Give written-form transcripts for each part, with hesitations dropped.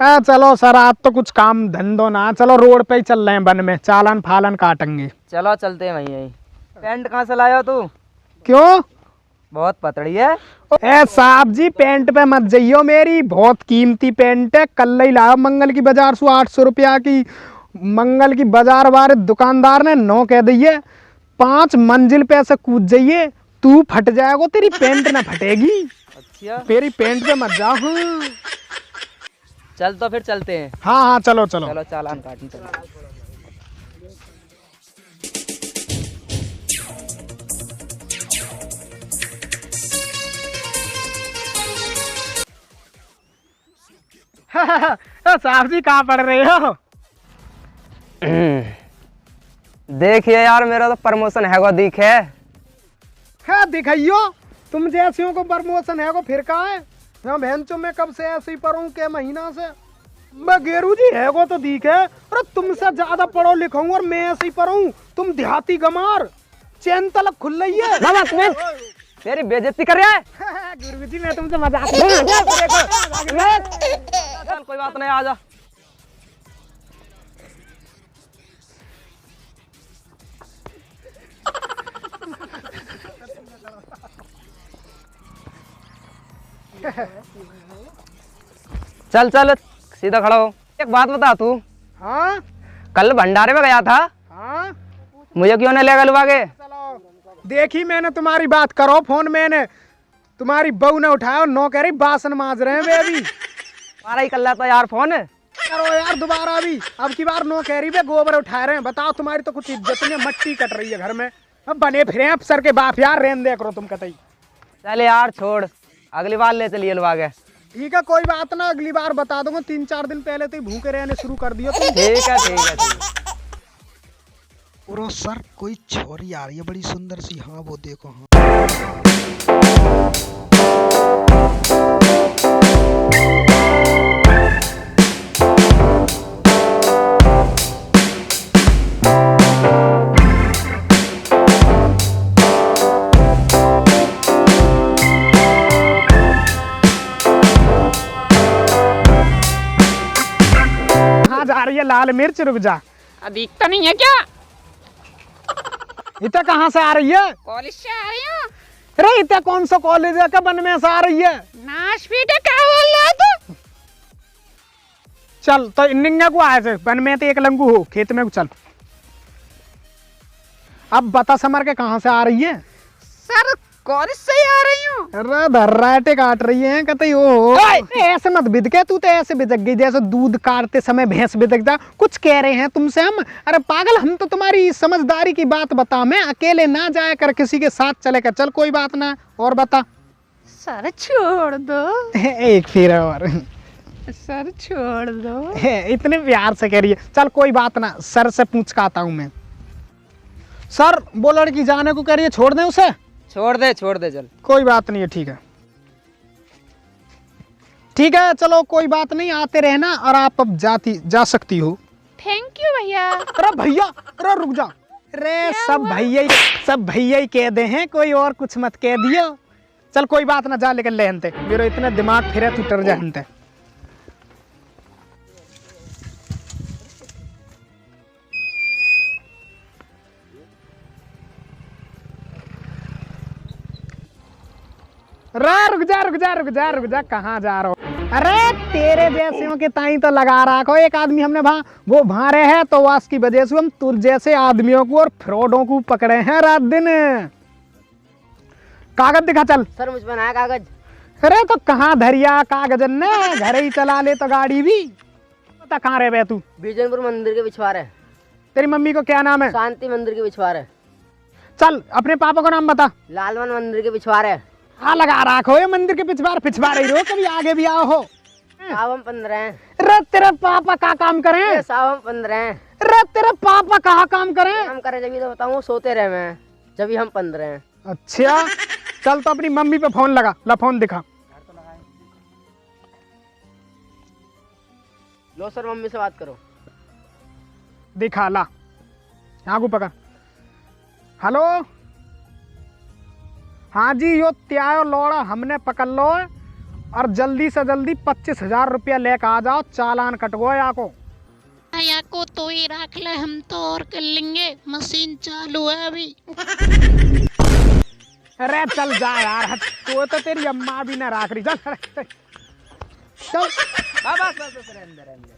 चलो सर, आज तो कुछ काम धंधो ना, चलो रोड पे ही चल रहे हैं, वन में चालन फालन काटेंगे। चलो चलते हैं वहीं यहीं। पैंट कहाँ से लाया तू? क्यों? बहुत पतली है। ए साहब जी, पेंट पे मत जाइयो, मेरी बहुत कीमती पेंट है, कल ही लाया मंगल की बाजार से 800 रुपया की। मंगल की बाजार वाले दुकानदार ने 9 कह दिए, 5 मंजिल पे से कूद जाइए, तू फट जाएगा, तेरी पेंट ना फटेगी। अच्छा, मेरी पेंट पे मत जा। हाँ चल तो फिर चलते हैं। हाँ हाँ, चलो चलो। चलो चालान काटने चलो। साहब जी कहाँ पढ़ रहे हो? देखिए यार, मेरा तो प्रमोशन है दिखे। है दिखाइयो, तुम जैसियों को प्रमोशन है फिर कहा है? मैं भैंचो में कब से ऐसे ही पढ़ूं के महीना से। मैं गेरू जी है वो तो दिखे, अरे तुमसे ज्यादा पढ़ो लिखूं और मैं ऐसे ही पढ़ूं। तुम देहाती गमार, चैन तलक खुल रही है। मेरी बेइज्जती कर रहा है। गुरु जी मैं तुमसे मजाक चल कोई बात नहीं, आजा। चल चल सीधा खड़ा हो। एक बात बता तू, हाँ कल भंडारे में गया था, हाँ, मुझे क्यों नहीं ले गया लुभागे? चलो देखी मैंने तुम्हारी बात, करो फोन, मैंने तुम्हारी बहू ने उठाया, 9 कह रही बासन माज रहे हैं वे अभी। हमारा ही कर था यार फोन। करो यार दोबारा भी, अब की बार 9 कह रही वे गोबर उठा रहे हैं। बताओ तुम्हारी तो कुछ इज्जत नहीं, मट्टी कट रही है घर में। अब बने फिरे अफसर के बाप यार, रहने दे करो तुम कतई। चल यार छोड़, अगली बार ले चलिए लुभागे। ठीक है कोई बात ना, अगली बार बता दूंगा। 3-4 दिन पहले तो ही भूखे रहने शुरू कर दियो तुम। ठीक है ठीक है ठीक है। और सर कोई छोरी आ रही है बड़ी सुंदर सी। हाँ वो देखो। हाँ जा रही है लाल मिर्च, रुक जा। अधिक तो नहीं है क्या? इतना कहाँ से आ रही है? कॉलेज से आ रही हूँ। अरे इतना कौन सा कॉलेज है, कब में से आ रही है? नाशपीट है, क्या बोल रहा है तू? चल तो निंगा को आए थे बन में तो एक लंगू हो खेत में को, चल अब बता समर के कहाँ से आ रही है? सर कॉलेज से ही आ रही हूँ। अरे धर्राटे काट रही है कतई हो। ऐसे मत बिद के, तू तो ऐसे बिदक गई जैसे दूध काटते समय भैंस बिदक जा। कुछ कह रहे हैं तुमसे हम? अरे पागल, हम तो तुम्हारी समझदारी की बात बता, मैं अकेले ना जाया कर, किसी के साथ चले कर। चल कोई बात ना, और बता। सर छोड़ दो। एक फिर और। सर छोड़ दो। इतने प्यार से कह रही है। चल कोई बात ना, सर से पूछ के आता हूँ मैं। सर वो लड़की जाने को कह रही है, छोड़ दें उसे? छोड़ दे चल। कोई बात नहीं है, ठीक है ठीक है, चलो कोई बात नहीं, आते रहना और आप अब जा सकती हो। थैंक यू भैया। अरे भैया, अरे रुक जा। अरे सब भैया ही कह दे हैं, कोई और कुछ मत कह दियो। चल कोई बात ना, जा लेकर ले हनते, मेरा इतना दिमाग फिरे तू डर जा हनते। रुक जा, कहाँ जा रहा हो? अरे तेरे जैसे के ताई तो लगा रखो, एक आदमी हमने वो भारे है, तो वास की वजह से हम तुर जैसे आदमियों को और फ्रॉडों को पकड़े हैं रात दिन। कागज दिखा चल। सर मुझ बनाया कागज। अरे तो कहाँ धरिया कागज ने, घर ही चला ले तो गाड़ी भी। पता कहाँ रहे बे तू? बीजनपुर मंदिर के पिछवाड़े। तेरी मम्मी को क्या नाम है? शांति मंदिर के पिछवाड़े। चल अपने पापा को नाम बता। लालवन मंदिर के पिछवाड़े। हाँ लगा रखो, ये मंदिर के पिछवाड़े ही रहो, कभी आगे भी आओ हो। साहब हम 15 हैं। अरे तेरे पापा का काम करें? साहब हम 15 हैं। अरे तेरे पापा कहाँ काम करें? हम करे जब तो बताऊँ, सोते रहे मैं, जब हम 15 हैं। अच्छा चल तो अपनी मम्मी पे फोन लगा, ला फोन दिखा। लो सर, मम्मी से बात करो। दिखा ला, यहाँ को पकड़। हेलो, हाँ जी, यो त्यायो लोड़ा हमने पकड़ लो और जल्दी से जल्दी 25,000 रुपया लेकर आ जाओ, चालान कटगो या को। या को तो ही रख ले, हम तो और कर लेंगे, मशीन चालू है अभी। अरे चल जा यार, तो तेरी अम्मा भी ना राख रही। चल चल बस अंदर अंदर।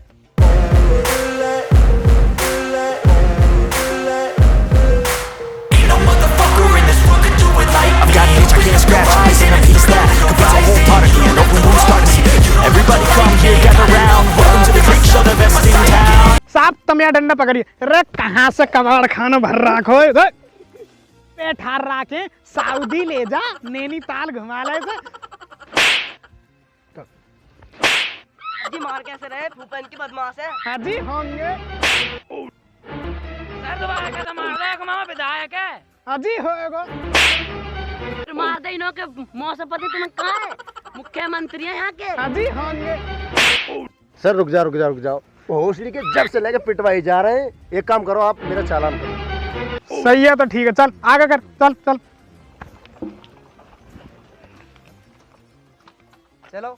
I've got an itch I can't scratch, missing a piece that could fix a whole part of me. An open wound starting to see. Everybody come here, gather round. Welcome to the freak show, the best in town. साहब तुम यहाँ डंडा पकड़िए। अरे कहाँ से कबाड़ खाना भर रखो, पेट हार रखे, सऊदी ले जा, नैनीताल घुमा ले से। जी मार कैसे रहे, फूफन की बदमाश है। हाँ जी होंगे। सर दोबारा कैसे मार रहे हो, मामा विधायक है। हाँ जी होएगा। मार दे इन्हों के मौसपति तुम्हें कहाँ है? मुख्यमंत्री हैं यहाँ के। हाँ जी होंगे। सर रुक जाओ। भोसड़ी के जब से लेके पिटवाई जा रहे हैं। एक काम करो, आप मेरा चालान करो। सही है तो ठीक है, चल आगे कर, चल चल। चलो